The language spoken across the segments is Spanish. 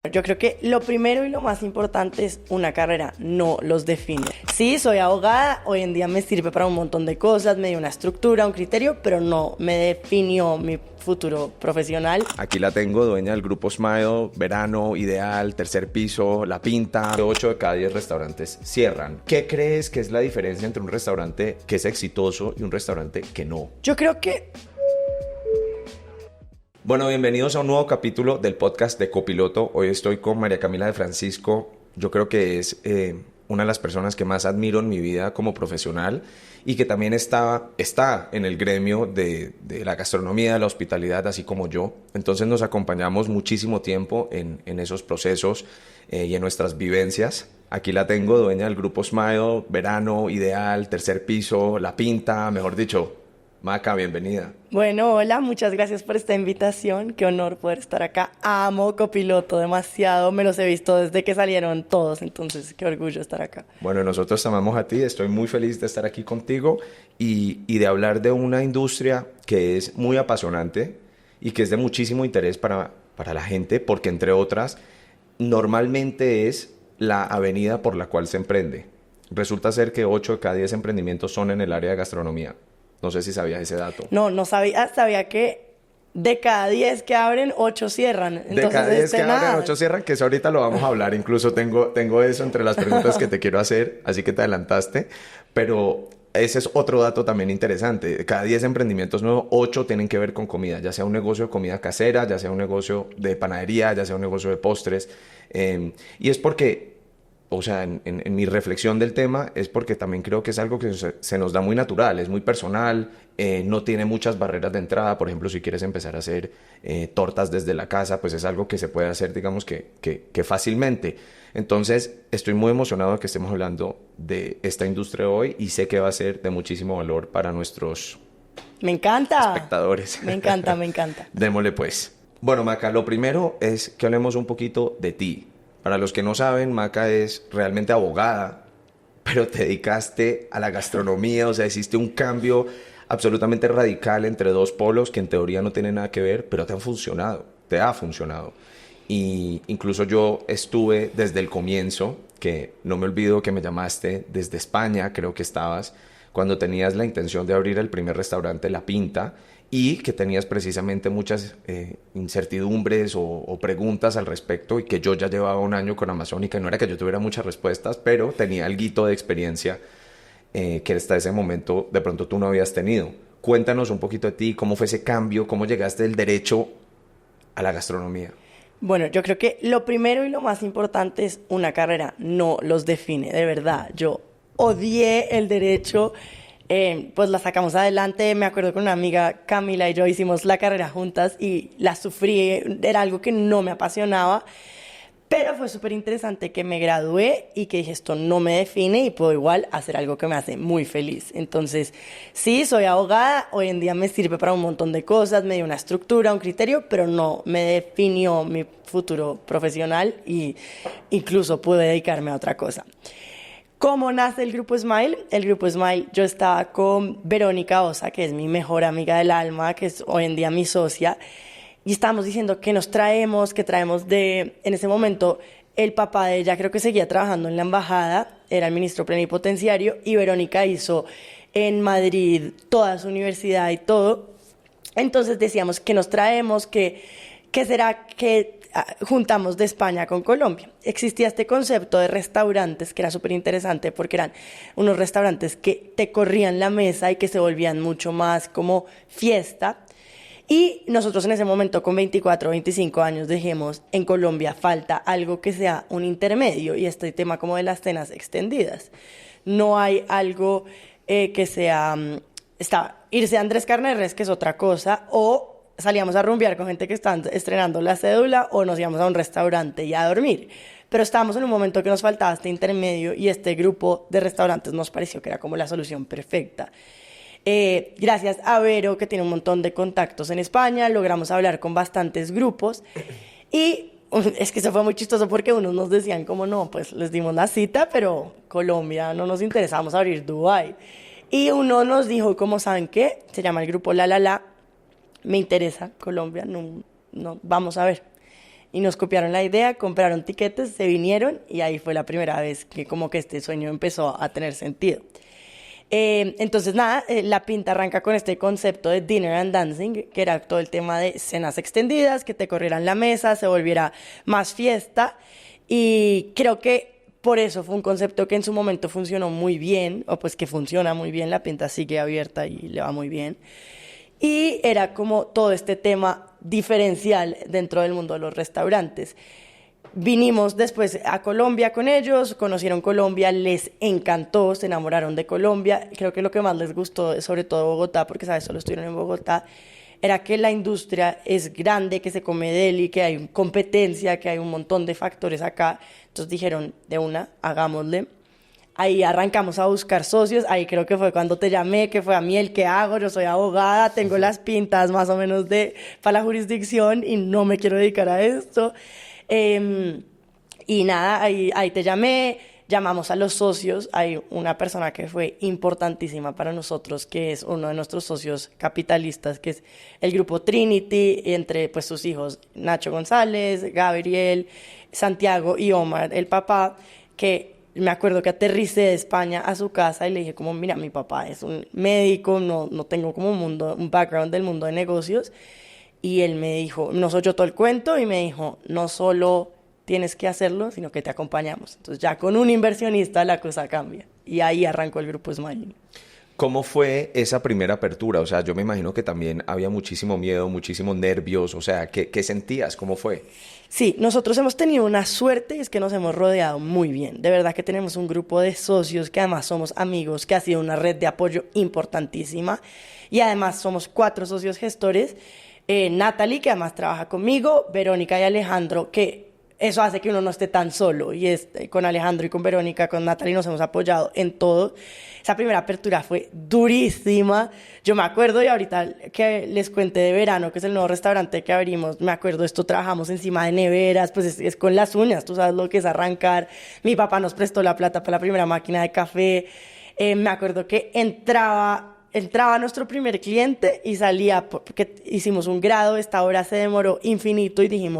Yo creo que lo primero y lo más importante es una carrera, no los define. Sí, soy abogada, hoy en día me sirve para un montón de cosas, me dio una estructura, un criterio, pero no me definió mi futuro profesional. Aquí la tengo, dueña del grupo Smile, Verano, Ideal, Tercer Piso, La Pinta. 8 de cada 10 restaurantes cierran. ¿Qué crees que es la diferencia entre un restaurante que es exitoso y un restaurante que no? Yo creo que Bueno, bienvenidos a un nuevo capítulo del podcast de Copiloto. Hoy estoy con María Camila de Francisco. Yo creo que es una de las personas que más admiro en mi vida como profesional y que también está en el gremio de la gastronomía, de la hospitalidad, así como yo. Entonces nos acompañamos muchísimo tiempo en esos procesos y en nuestras vivencias. Aquí la tengo, dueña del grupo Smile, Verano, Ideal, Tercer Piso, La Pinta, mejor dicho. Maca, bienvenida. Bueno, hola, muchas gracias por esta invitación. Qué honor poder estar acá. Amo Copiloto demasiado, me los he visto desde que salieron todos, entonces qué orgullo estar acá. Bueno, nosotros te amamos a ti, estoy muy feliz de estar aquí contigo y de hablar de una industria que es muy apasionante y que es de muchísimo interés para la gente, porque entre otras, normalmente es la avenida por la cual se emprende. Resulta ser que 8 de cada 10 emprendimientos son en el área de gastronomía. No sé si sabías ese dato. No sabía, sabía que de cada 10 que abren, 8 cierran. Entonces, De cada 10 que nada. abren, 8 cierran, que eso ahorita lo vamos a hablar. Incluso tengo eso entre las preguntas que te quiero hacer, así que te adelantaste. Pero ese es otro dato también interesante. Cada 10 emprendimientos nuevos, 8 tienen que ver con comida, ya sea un negocio de comida casera, ya sea un negocio de panadería, ya sea un negocio de postres. Y es porque... O sea, en mi reflexión del tema es porque también creo que es algo que se nos da muy natural, es muy personal, no tiene muchas barreras de entrada. Por ejemplo, si quieres empezar a hacer tortas desde la casa, pues es algo que se puede hacer, digamos que fácilmente. Entonces, estoy muy emocionado de que estemos hablando de esta industria hoy y sé que va a ser de muchísimo valor para nuestros Me encanta. espectadores. Me encanta, me encanta. Démosle pues. Bueno, Maca, lo primero es que hablemos un poquito de ti. Para los que no saben, Maca es realmente abogada, pero te dedicaste a la gastronomía, o sea, hiciste un cambio absolutamente radical entre dos polos que en teoría no tienen nada que ver, pero te ha funcionado. Y incluso yo estuve desde el comienzo, que no me olvido que me llamaste desde España, creo que estabas, cuando tenías la intención de abrir el primer restaurante La Pinta y que tenías precisamente muchas incertidumbres o preguntas al respecto y que yo ya llevaba un año con Amazónica y no era que yo tuviera muchas respuestas, pero tenía alguito de experiencia que hasta ese momento de pronto tú no habías tenido. Cuéntanos un poquito de ti, cómo fue ese cambio, cómo llegaste del derecho a la gastronomía. Bueno, yo creo que lo primero y lo más importante es una carrera, no los define, de verdad. Yo odié el derecho, pues la sacamos adelante. Me acuerdo con una amiga, Camila y yo hicimos la carrera juntas y la sufrí, era algo que no me apasionaba. Pero fue súper interesante que me gradué y que dije, esto no me define y puedo igual hacer algo que me hace muy feliz. Entonces, sí, soy abogada, hoy en día me sirve para un montón de cosas, me dio una estructura, un criterio, pero no me definió mi futuro profesional y incluso pude dedicarme a otra cosa. ¿Cómo nace el Grupo Smile? El Grupo Smile, yo estaba con Verónica Osa, que es mi mejor amiga del alma, que es hoy en día mi socia, y estábamos diciendo que nos traemos, que traemos en ese momento, el papá de ella creo que seguía trabajando en la embajada, era el ministro plenipotenciario, y Verónica hizo en Madrid toda su universidad y todo. Entonces decíamos que nos traemos, que será que juntamos de España con Colombia. Existía este concepto de restaurantes que era súper interesante porque eran unos restaurantes que te corrían la mesa y que se volvían mucho más como fiesta. Y nosotros en ese momento con 24 o 25 años dijimos, en Colombia falta algo que sea un intermedio y este tema como de las cenas extendidas. No hay algo que sea, irse a Andrés Carne, que es otra cosa, o salíamos a rumbear con gente que está estrenando la cédula o nos íbamos a un restaurante y a dormir. Pero estábamos en un momento que nos faltaba este intermedio y este grupo de restaurantes nos pareció que era como la solución perfecta. Gracias a Vero, que tiene un montón de contactos en España, logramos hablar con bastantes grupos y es que eso fue muy chistoso porque unos nos decían como no, pues les dimos la cita, pero Colombia no nos interesamos abrir Dubái. Y uno nos dijo, como saben qué, se llama el grupo La La La, me interesa Colombia, no, vamos a ver. y nos copiaron la idea, compraron tiquetes, se vinieron y ahí fue la primera vez que como que este sueño empezó a tener sentido. Entonces nada, La Pinta arranca con este concepto de dinner and dancing, que era todo el tema de cenas extendidas, que te corrieran la mesa, se volviera más fiesta, y creo que por eso fue un concepto que en su momento funcionó muy bien, o pues que funciona muy bien. La Pinta sigue abierta y le va muy bien. Y era como todo este tema diferencial dentro del mundo de los restaurantes. Vinimos después a Colombia con ellos, conocieron Colombia, les encantó, se enamoraron de Colombia. Creo que lo que más les gustó, sobre todo Bogotá, porque sabes, solo estuvieron en Bogotá, era que la industria es grande, que se come deli, que hay competencia, que hay un montón de factores acá. Entonces dijeron, de una, hagámosle. Ahí arrancamos a buscar socios, ahí creo que fue cuando te llamé, que fue a mí el que hago, yo soy abogada, tengo las pintas más o menos para la jurisdicción y no me quiero dedicar a esto. Y nada, ahí te llamé, llamamos a los socios, hay una persona que fue importantísima para nosotros, que es uno de nuestros socios capitalistas, que es el grupo Trinity, entre pues sus hijos Nacho González, Gabriel, Santiago y Omar, el papá, que me acuerdo que aterricé de España a su casa y le dije como, mira, mi papá es un médico, no tengo como un background del mundo de negocios. Y él me dijo, nos oyó todo el cuento y me dijo, no solo tienes que hacerlo, sino que te acompañamos. Entonces ya con un inversionista la cosa cambia. Y ahí arrancó el grupo Smiling. ¿Cómo fue esa primera apertura? O sea, yo me imagino que también había muchísimo miedo, muchísimos nervios. O sea, ¿qué sentías? ¿Cómo fue? Sí, nosotros hemos tenido una suerte y es que nos hemos rodeado muy bien. De verdad que tenemos un grupo de socios que además somos amigos, que ha sido una red de apoyo importantísima. Y además somos 4 socios gestores. Natalie, que además trabaja conmigo, Verónica y Alejandro, que eso hace que uno no esté tan solo. Y con Alejandro y con Verónica, con Natalie nos hemos apoyado en todo. Esa primera apertura fue durísima. Yo me acuerdo, y ahorita que les cuente de Verano, que es el nuevo restaurante que abrimos, me acuerdo, esto trabajamos encima de neveras, pues es con las uñas, tú sabes lo que es arrancar. Mi papá nos prestó la plata para la primera máquina de café. Me acuerdo que entraba nuestro primer cliente y salía, porque hicimos un grado, esta hora se demoró infinito y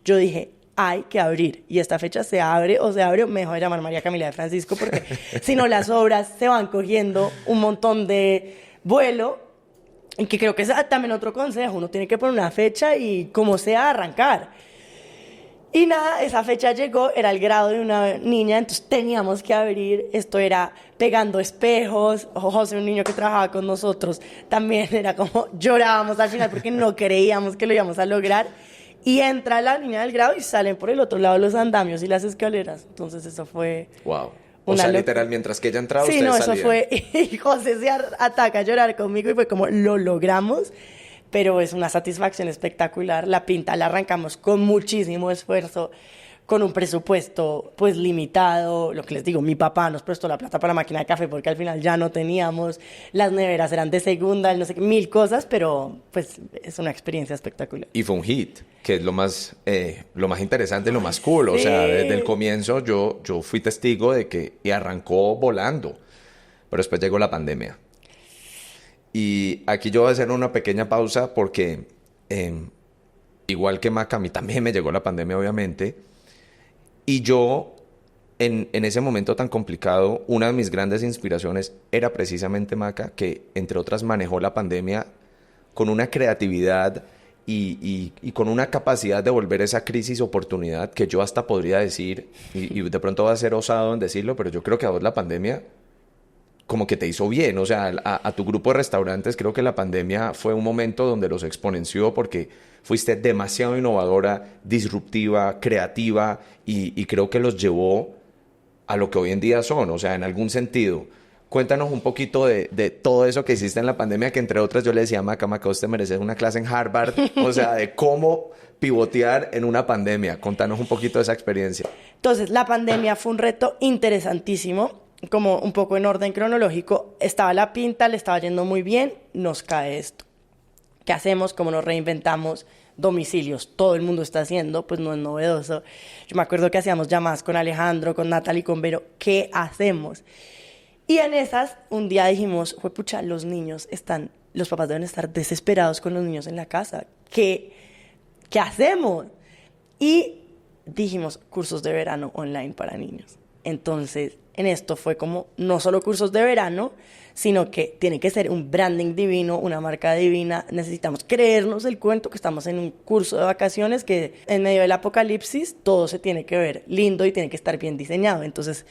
yo dije, hay que abrir. Y esta fecha se abre o se abre, me dejó de llamar María Camila de Francisco, porque si no las obras se van cogiendo un montón de vuelo, y que creo que es también otro consejo, uno tiene que poner una fecha y como sea arrancar. Y nada, esa fecha llegó, era el grado de una niña, entonces teníamos que abrir. Esto era pegando espejos. José, un niño que trabajaba con nosotros, también era como llorábamos al final porque no creíamos que lo íbamos a lograr. Y entra la niña del grado y salen por el otro lado los andamios y las escaleras. Entonces eso fue... Wow. O sea, literal, mientras que ella entraba, sí, ustedes no, salían. eso fue... Y José se ataca a llorar conmigo y fue como, lo logramos. Pero es una satisfacción espectacular. La Pinta la arrancamos con muchísimo esfuerzo, con un presupuesto pues limitado. Lo que les digo, mi papá nos prestó la plata para la máquina de café porque al final ya no teníamos. Las neveras eran de segunda, no sé qué, 1000 cosas, pero pues es una experiencia espectacular. Y fue un hit, que es lo más interesante, lo más cool. O sea, desde el comienzo yo fui testigo de que y arrancó volando, pero después llegó la pandemia. Y aquí yo voy a hacer una pequeña pausa porque igual que Maca, a mí también me llegó la pandemia, obviamente. Y yo, en ese momento tan complicado, una de mis grandes inspiraciones era precisamente Maca, que entre otras manejó la pandemia con una creatividad y con una capacidad de volver esa crisis oportunidad que yo hasta podría decir, y de pronto va a ser osado en decirlo, pero yo creo que a vos la pandemia como que te hizo bien. O sea, a tu grupo de restaurantes creo que la pandemia fue un momento donde los exponenció porque fuiste demasiado innovadora, disruptiva, creativa y creo que los llevó a lo que hoy en día son, o sea, en algún sentido. Cuéntanos un poquito de todo eso que hiciste en la pandemia, que entre otras yo le decía a Maca, vos te mereces una clase en Harvard, o sea, de cómo pivotear en una pandemia. Contanos un poquito de esa experiencia. Entonces, la pandemia fue un reto interesantísimo. Como un poco en orden cronológico, estaba la Pinta, le estaba yendo muy bien, nos cae esto. ¿Qué hacemos? ¿Cómo nos reinventamos? Domicilios, todo el mundo está haciendo, pues no es novedoso. Yo me acuerdo que hacíamos llamadas con Alejandro, con Natalie, con Vero, ¿qué hacemos? Y en esas, un día dijimos, pucha, los papás deben estar desesperados con los niños en la casa, ¿qué hacemos? Y dijimos cursos de verano online para niños. Entonces, en esto fue como no solo cursos de verano, sino que tiene que ser un branding divino, una marca divina. Necesitamos creernos el cuento que estamos en un curso de vacaciones, que en medio del apocalipsis todo se tiene que ver lindo y tiene que estar bien diseñado. Entonces,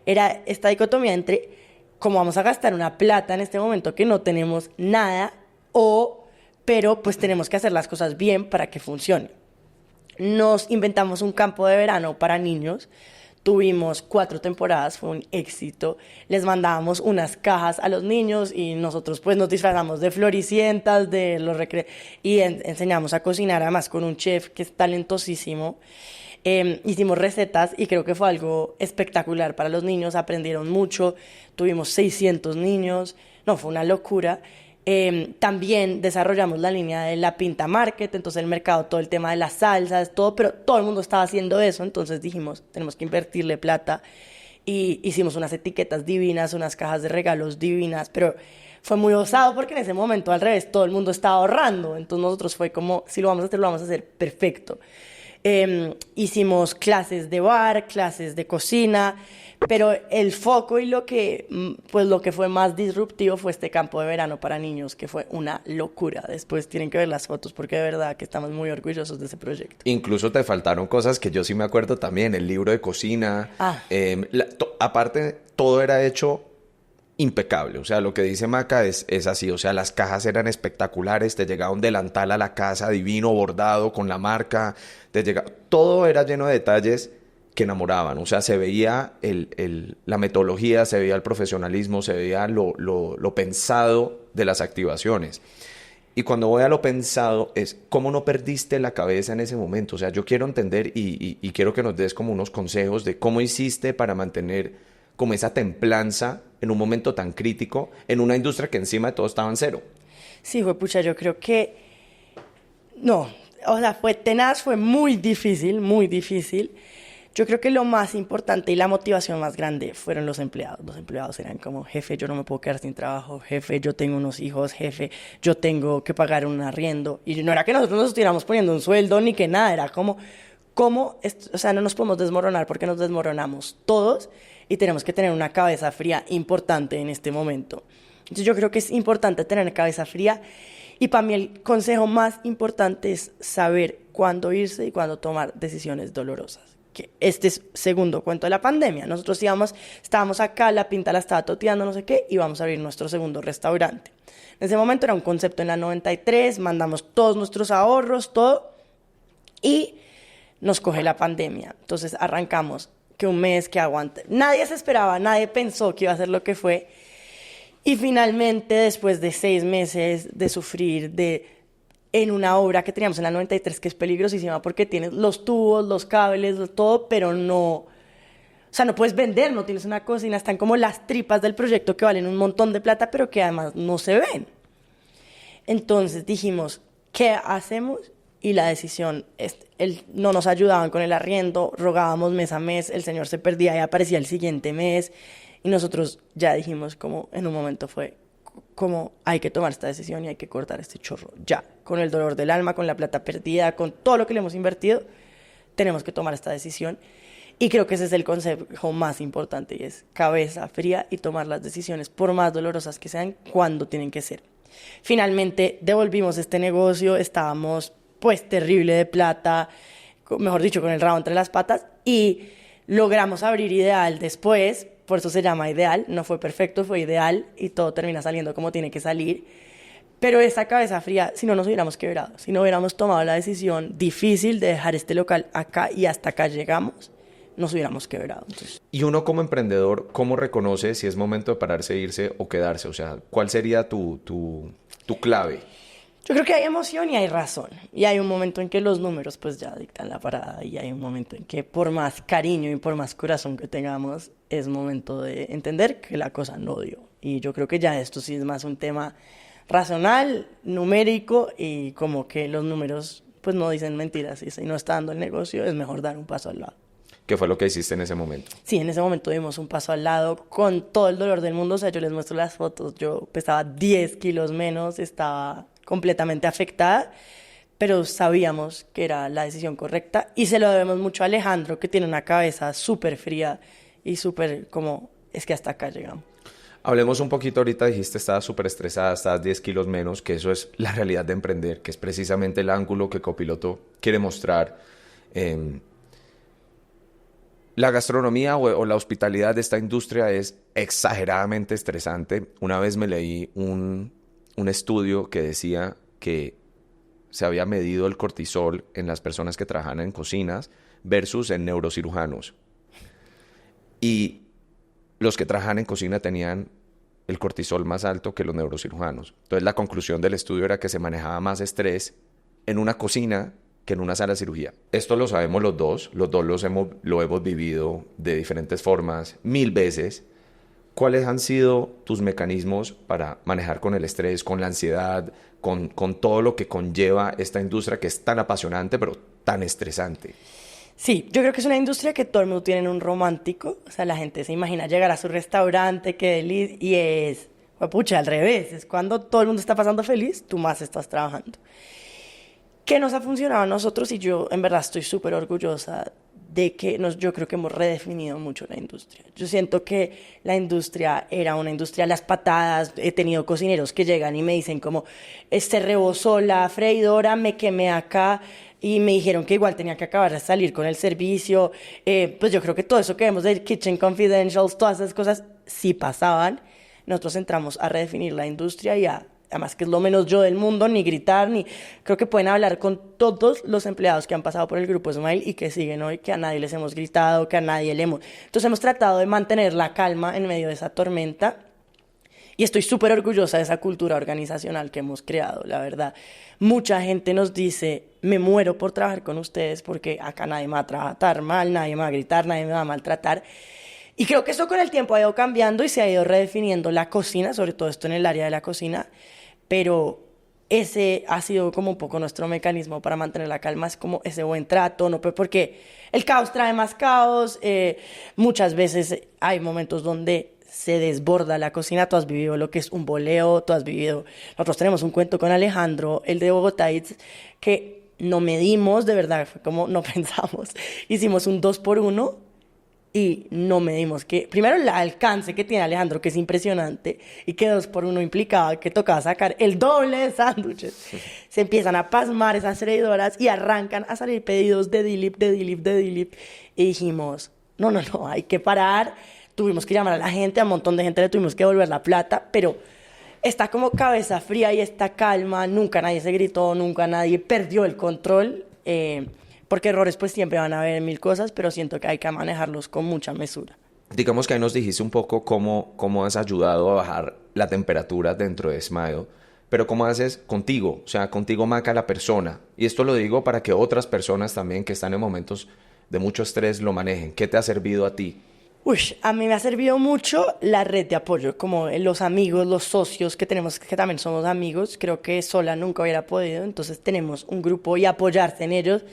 era esta dicotomía entre cómo vamos a gastar una plata en este momento que no tenemos nada, pero pues tenemos que hacer las cosas bien para que funcione. Nos inventamos un campo de verano para niños. Tuvimos 4 temporadas, fue un éxito. Les mandábamos unas cajas a los niños y nosotros pues nos disfrazamos de floricientas, de los y enseñamos a cocinar, además con un chef que es talentosísimo. Hicimos recetas y creo que fue algo espectacular para los niños, aprendieron mucho. Tuvimos 600 niños, no, fue una locura. También desarrollamos la línea de la Pinta Market, entonces el mercado, todo el tema de las salsas, todo, pero todo el mundo estaba haciendo eso, entonces dijimos, tenemos que invertirle plata y hicimos unas etiquetas divinas, unas cajas de regalos divinas, pero fue muy osado porque en ese momento al revés, todo el mundo estaba ahorrando, entonces nosotros fue como, si lo vamos a hacer, lo vamos a hacer perfecto. Hicimos clases de bar, clases de cocina, pero el foco y lo que fue más disruptivo fue este campo de verano para niños, que fue una locura. Después tienen que ver las fotos porque de verdad que estamos muy orgullosos de ese proyecto. Incluso te faltaron cosas que yo sí me acuerdo también, el libro de cocina. Aparte, todo era hecho impecable, o sea, lo que dice Maca es así, o sea, las cajas eran espectaculares, te llegaba un delantal a la casa divino, bordado, con la marca, todo era lleno de detalles que enamoraban, o sea, se veía la metodología, se veía el profesionalismo, se veía lo pensado de las activaciones. Y cuando voy a lo pensado es, ¿cómo no perdiste la cabeza en ese momento? O sea, yo quiero entender y quiero que nos des como unos consejos de cómo hiciste para mantener como esa templanza en un momento tan crítico, en una industria que encima de todo estaba en cero. Sí, pucha, yo creo que no, o sea, fue tenaz, fue muy difícil, muy difícil. Yo creo que lo más importante y la motivación más grande fueron los empleados. Los empleados eran como, jefe, yo no me puedo quedar sin trabajo, jefe, yo tengo unos hijos, jefe, yo tengo que pagar un arriendo. Y no era que nosotros nos estuviéramos poniendo un sueldo ni que nada, era como, o sea, no nos podemos desmoronar porque nos desmoronamos todos y tenemos que tener una cabeza fría importante en este momento. Entonces yo creo que es importante tener cabeza fría y para mí el consejo más importante es saber cuándo irse y cuándo tomar decisiones dolorosas. Que este es segundo cuento de la pandemia. Nosotros estábamos acá, la Pinta la estaba toteando, no sé qué, y vamos a abrir nuestro segundo restaurante. En ese momento era un concepto en la 93, mandamos todos nuestros ahorros, todo, y nos coge la pandemia. Entonces arrancamos que un mes, que aguante. Nadie se esperaba, nadie pensó que iba a ser lo que fue. Y finalmente, después de 6 meses de sufrir, en una obra que teníamos en la 93, que es peligrosísima porque tienes los tubos, los cables, todo, pero no, o sea, no puedes vender, no tienes una cocina, están como las tripas del proyecto que valen un montón de plata, pero que además no se ven. Entonces dijimos, ¿qué hacemos? Y la decisión, no nos ayudaban con el arriendo, rogábamos mes a mes, el señor se perdía y aparecía el siguiente mes, y nosotros ya dijimos como, en un momento fue, como hay que tomar esta decisión y hay que cortar este chorro ya, con el dolor del alma, con la plata perdida, con todo lo que le hemos invertido, tenemos que tomar esta decisión. Y creo que ese es el consejo más importante y es cabeza fría y tomar las decisiones, por más dolorosas que sean, cuando tienen que ser. Finalmente devolvimos este negocio, estábamos pues terrible de plata, mejor dicho, con el rabo entre las patas, y logramos abrir Ideal después. Por eso se llama Ideal, no fue perfecto, fue ideal y todo termina saliendo como tiene que salir. Pero esa cabeza fría, si no nos hubiéramos quebrado, si no hubiéramos tomado la decisión difícil de dejar este local acá y hasta acá llegamos, nos hubiéramos quebrado. Entonces. Y uno como emprendedor, ¿cómo reconoce si es momento de pararse, irse o quedarse? O sea, ¿cuál sería tu clave? Yo creo que hay emoción y hay razón. Y hay un momento en que los números pues ya dictan la parada. Y hay un momento en que por más cariño y por más corazón que tengamos, es momento de entender que la cosa no dio. Y yo creo que ya esto sí es más un tema racional, numérico, y como que los números pues no dicen mentiras. Y si no está dando el negocio, es mejor dar un paso al lado. ¿Qué fue lo que hiciste en ese momento? Sí, en ese momento dimos un paso al lado con todo el dolor del mundo. O sea, yo les muestro las fotos. Yo pesaba 10 kilos menos, estaba completamente afectada, pero sabíamos que era la decisión correcta y se lo debemos mucho a Alejandro, que tiene una cabeza súper fría y súper como, es que hasta acá llegamos. Hablemos un poquito, ahorita dijiste estabas súper estresada, estabas 10 kilos menos, que eso es la realidad de emprender, que es precisamente el ángulo que Copiloto quiere mostrar. La gastronomía o la hospitalidad de esta industria es exageradamente estresante. Una vez me leí un estudio que decía que se había medido el cortisol en las personas que trabajan en cocinas versus en neurocirujanos. Y los que trabajan en cocina tenían el cortisol más alto que los neurocirujanos. Entonces la conclusión del estudio era que se manejaba más estrés en una cocina que en una sala de cirugía. Esto lo sabemos los dos lo hemos vivido de diferentes formas, 1000 veces. ¿Cuáles han sido tus mecanismos para manejar con el estrés, con la ansiedad, con todo lo que conlleva esta industria que es tan apasionante pero tan estresante? Sí, yo creo que es una industria que todo el mundo tiene en un romántico. O sea, la gente se imagina llegar a su restaurante, qué delicia, y es, pucha, al revés. Es cuando todo el mundo está pasando feliz, tú más estás trabajando. ¿Qué nos ha funcionado a nosotros? Y yo, en verdad, estoy súper orgullosa de que yo creo que hemos redefinido mucho la industria. Yo siento que la industria era una industria a las patadas. He tenido cocineros que llegan y me dicen como, rebosó la freidora, me quemé acá, y me dijeron que igual tenía que acabar de salir con el servicio. Pues yo creo que todo eso que vemos de Kitchen Confidentials, todas esas cosas, sí pasaban. Nosotros entramos a redefinir la industria y además que es lo menos yo del mundo, ni gritar, ni... Creo que pueden hablar con todos los empleados que han pasado por el Grupo Smile y que siguen hoy, que a nadie les hemos gritado, que a nadie le hemos... Entonces hemos tratado de mantener la calma en medio de esa tormenta. Y estoy súper orgullosa de esa cultura organizacional que hemos creado, la verdad. Mucha gente nos dice, me muero por trabajar con ustedes porque acá nadie me va a tratar mal, nadie me va a gritar, nadie me va a maltratar. Y creo que eso con el tiempo ha ido cambiando y se ha ido redefiniendo la cocina, sobre todo esto en el área de la cocina, pero ese ha sido como un poco nuestro mecanismo para mantener la calma, es como ese buen trato, ¿no? Porque el caos trae más caos, muchas veces hay momentos donde se desborda la cocina. Tú has vivido lo que es un boleo, tú has vivido... Nosotros tenemos un cuento con Alejandro, el de Bogotá Eats, que no medimos, de verdad, fue como no pensamos. Hicimos un 2x1 y no medimos que... Primero el alcance que tiene Alejandro, que es impresionante, y que 2x1 implicaba que tocaba sacar el doble de sándwiches. Se empiezan a pasmar esas freidoras y arrancan a salir pedidos de Dilip. Y dijimos, no, hay que parar. Tuvimos que llamar a la gente, a un montón de gente le tuvimos que devolver la plata, pero está como cabeza fría y está calma, nunca nadie se gritó, nunca nadie perdió el control, porque errores pues siempre van a haber 1000 cosas, pero siento que hay que manejarlos con mucha mesura. Digamos que ahí nos dijiste un poco cómo has ayudado a bajar la temperatura dentro de Smile, pero ¿cómo haces contigo? O sea, contigo, Maca, la persona. Y esto lo digo para que otras personas también que están en momentos de mucho estrés lo manejen. ¿Qué te ha servido a ti? A mí me ha servido mucho la red de apoyo, como los amigos, los socios que tenemos, que también somos amigos. Creo que sola nunca hubiera podido, entonces tenemos un grupo y apoyarse en ellos.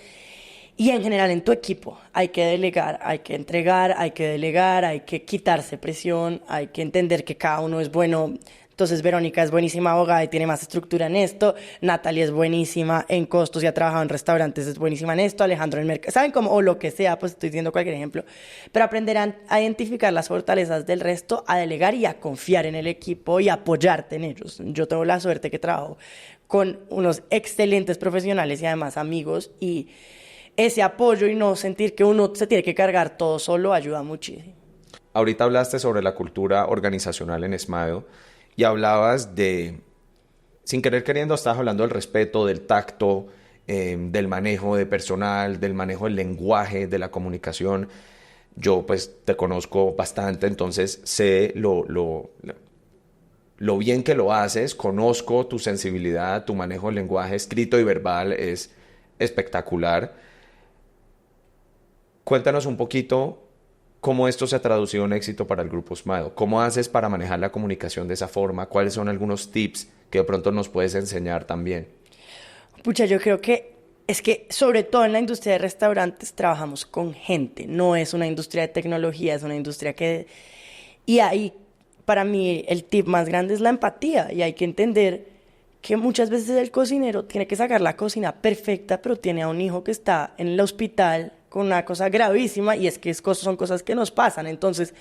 Y en general en tu equipo hay que delegar, hay que entregar, hay que delegar, hay que quitarse presión, hay que entender que cada uno es bueno. Entonces Verónica es buenísima abogada y tiene más estructura en esto, Natalie es buenísima en costos y ha trabajado en restaurantes, es buenísima en esto, Alejandro en mercado, ¿saben cómo? O lo que sea, pues estoy diciendo cualquier ejemplo, pero aprender a identificar las fortalezas del resto, a delegar y a confiar en el equipo y a apoyarte en ellos. Yo tengo la suerte que trabajo con unos excelentes profesionales y además amigos, y ese apoyo y no sentir que uno se tiene que cargar todo solo ayuda muchísimo. Ahorita hablaste sobre la cultura organizacional en Smile y hablabas de, sin querer queriendo, estabas hablando del respeto, del tacto, del manejo de personal, del manejo del lenguaje, de la comunicación. Yo pues te conozco bastante, entonces sé lo bien que lo haces, conozco tu sensibilidad, tu manejo del lenguaje escrito y verbal es espectacular. Cuéntanos un poquito cómo esto se ha traducido en éxito para el Grupo Smile. ¿Cómo haces para manejar la comunicación de esa forma? ¿Cuáles son algunos tips que de pronto nos puedes enseñar también? Pucha, yo creo que es que sobre todo en la industria de restaurantes trabajamos con gente, no es una industria de tecnología, es una industria que... Y ahí, para mí, el tip más grande es la empatía, y hay que entender que muchas veces el cocinero tiene que sacar la cocina perfecta, pero tiene a un hijo que está en el hospital con una cosa gravísima y es que son cosas que nos pasan. Entonces,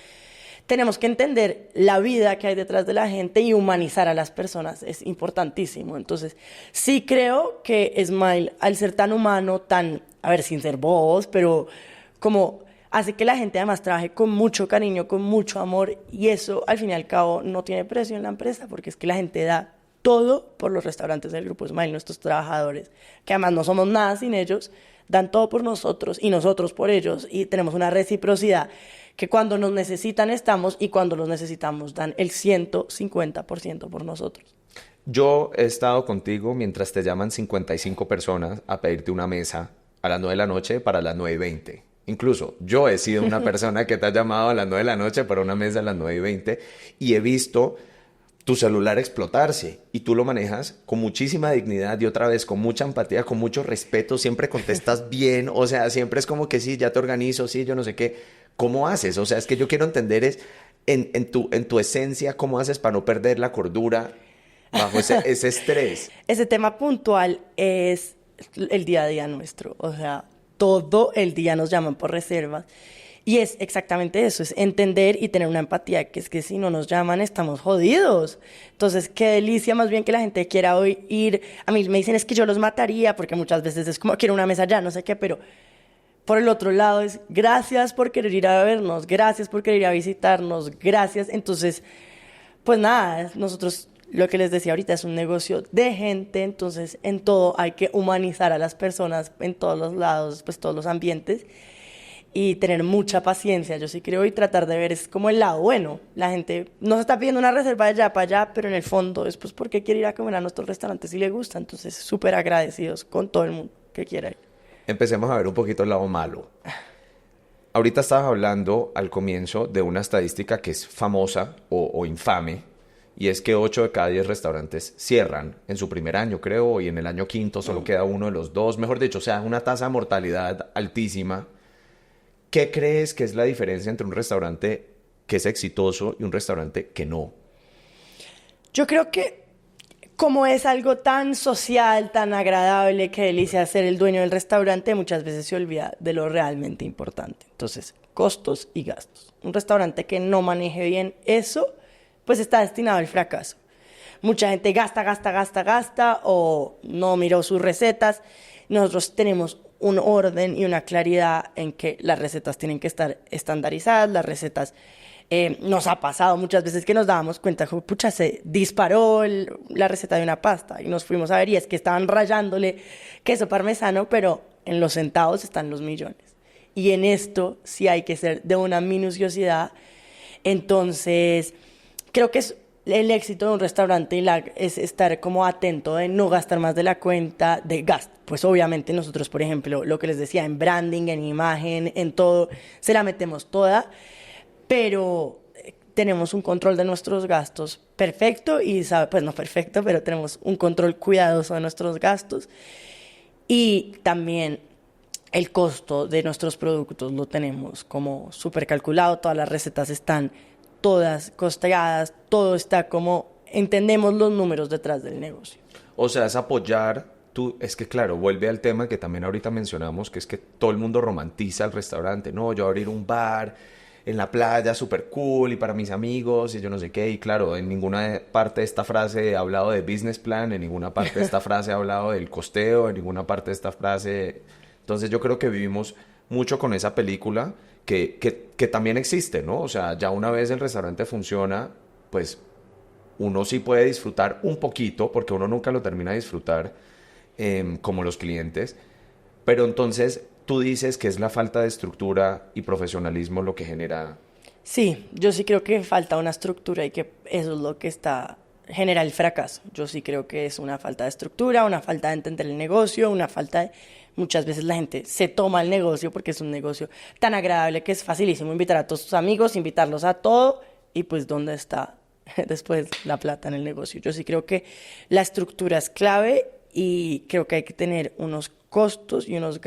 tenemos que entender la vida que hay detrás de la gente y humanizar a las personas. Es importantísimo. Entonces, sí creo que Smile, al ser tan humano, tan, a ver, sin ser bobos, pero como hace que la gente además trabaje con mucho cariño, con mucho amor, y eso al fin y al cabo no tiene precio en la empresa, porque es que la gente da todo por los restaurantes del Grupo Smile, nuestros trabajadores, que además no somos nada sin ellos, dan todo por nosotros y nosotros por ellos, y tenemos una reciprocidad que cuando nos necesitan estamos y cuando los necesitamos dan el 150% por nosotros. Yo he estado contigo mientras te llaman 55 personas a pedirte una mesa a las 9 de la noche para las 9:20. Incluso yo he sido una persona que te ha llamado a las 9 de la noche para una mesa a las 9:20 y he visto tu celular explotarse y tú lo manejas con muchísima dignidad y otra vez con mucha empatía, con mucho respeto, siempre contestas bien, o sea, siempre es como que sí, ya te organizo, sí, yo no sé qué. ¿Cómo haces? O sea, es que yo quiero entender es en tu esencia, ¿cómo haces para no perder la cordura bajo ese estrés? Ese tema puntual es el día a día nuestro, o sea, todo el día nos llaman por reservas y es exactamente eso, es entender y tener una empatía, que es que si no nos llaman estamos jodidos. Entonces, qué delicia más bien que la gente quiera hoy ir. A mí me dicen es que yo los mataría, porque muchas veces es como quiero una mesa ya, no sé qué, pero por el otro lado es gracias por querer ir a vernos, gracias por querer ir a visitarnos, gracias. Entonces, pues nada, nosotros lo que les decía ahorita es un negocio de gente, entonces en todo hay que humanizar a las personas en todos los lados, pues todos los ambientes y tener mucha paciencia, yo sí creo, y tratar de ver es como el lado bueno. La gente nos está pidiendo una reserva de allá para allá, pero en el fondo es pues porque quiere ir a comer a nuestros restaurantes y le gusta, entonces súper agradecidos con todo el mundo que quiera ir. Empecemos a ver un poquito el lado malo. Ahorita estabas hablando al comienzo de una estadística que es famosa o infame, y es que 8 de cada 10 restaurantes cierran en su primer año, creo, y en el año quinto solo queda uno de los dos. Mejor dicho, o sea, una tasa de mortalidad altísima. ¿Qué crees que es la diferencia entre un restaurante que es exitoso y un restaurante que no? Yo creo que como es algo tan social, tan agradable, qué delicia ser el dueño del restaurante, muchas veces se olvida de lo realmente importante. Entonces, costos y gastos. Un restaurante que no maneje bien eso, pues está destinado al fracaso. Mucha gente gasta o no miró sus recetas. Nosotros tenemos un orden y una claridad en que las recetas tienen que estar estandarizadas, las recetas nos ha pasado muchas veces que nos dábamos cuenta, pucha, se disparó la receta de una pasta y nos fuimos a ver y es que estaban rallándole queso parmesano, pero en los centavos están los millones. Y en esto sí hay que ser de una minuciosidad. Entonces, creo que es el éxito de un restaurante es estar como atento de no gastar más de la cuenta de gasto. Pues obviamente nosotros, por ejemplo, lo que les decía, en branding, en imagen, en todo, se la metemos toda, pero tenemos un control de nuestros gastos perfecto y, pues no perfecto, pero tenemos un control cuidadoso de nuestros gastos y también el costo de nuestros productos lo tenemos como súper calculado, todas las recetas están todas costeadas, todo está como entendemos los números detrás del negocio. O sea, es apoyar. Es que claro, vuelve al tema que también ahorita mencionamos, que es que todo el mundo romantiza el restaurante. No, yo voy a abrir un bar en la playa, súper cool, y para mis amigos, y yo no sé qué. Y claro, en ninguna parte de esta frase he hablado de business plan, en ninguna parte de esta frase he hablado del costeo, en ninguna parte de esta frase. Entonces yo creo que vivimos mucho con esa película que también existe, ¿no? O sea, ya una vez el restaurante funciona, pues uno sí puede disfrutar un poquito, porque uno nunca lo termina de disfrutar, como los clientes, pero entonces tú dices que es la falta de estructura y profesionalismo lo que genera. Sí, yo sí creo que falta una estructura y que eso es lo que genera el fracaso. Yo sí creo que es una falta de estructura, una falta de entender el negocio, una falta de... Muchas veces la gente se toma el negocio porque es un negocio tan agradable que es facilísimo invitar a todos sus amigos, invitarlos a todo y pues ¿dónde está después la plata en el negocio? Yo sí creo que la estructura es clave y creo que hay que tener unos costos y unos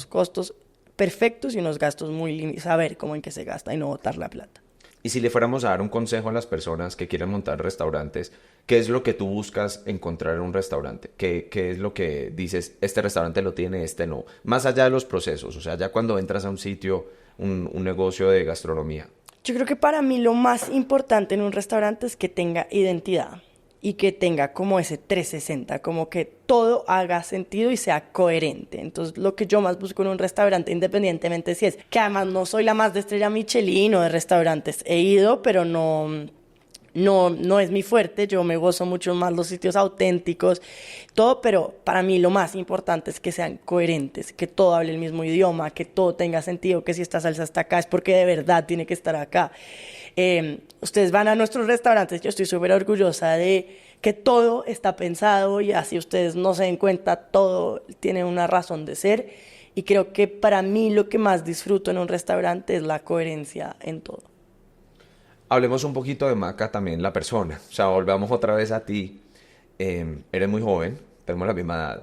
costos perfectos y unos gastos muy limitados, saber cómo en qué se gasta y no botar la plata. Y si le fuéramos a dar un consejo a las personas que quieren montar restaurantes, ¿qué es lo que tú buscas encontrar en un restaurante? ¿Qué es lo que dices, este restaurante lo tiene, este no? Más allá de los procesos, o sea, ya cuando entras a un sitio, un negocio de gastronomía. Yo creo que para mí lo más importante en un restaurante es que tenga identidad y que tenga como ese 360, como que todo haga sentido y sea coherente. Entonces, lo que yo más busco en un restaurante, independientemente si es, que además no soy la más de estrella Michelin o de restaurantes, he ido, pero no es mi fuerte, yo me gozo mucho más los sitios auténticos, todo, pero para mí lo más importante es que sean coherentes, que todo hable el mismo idioma, que todo tenga sentido, que si esta salsa está acá es porque de verdad tiene que estar acá. Ustedes van a nuestros restaurantes, yo estoy súper orgullosa de que todo está pensado y así ustedes no se den cuenta, todo tiene una razón de ser y creo que para mí lo que más disfruto en un restaurante es la coherencia en todo. Hablemos un poquito de Maca también, la persona. O sea, volvamos otra vez a ti. Eres muy joven, tenemos la misma edad.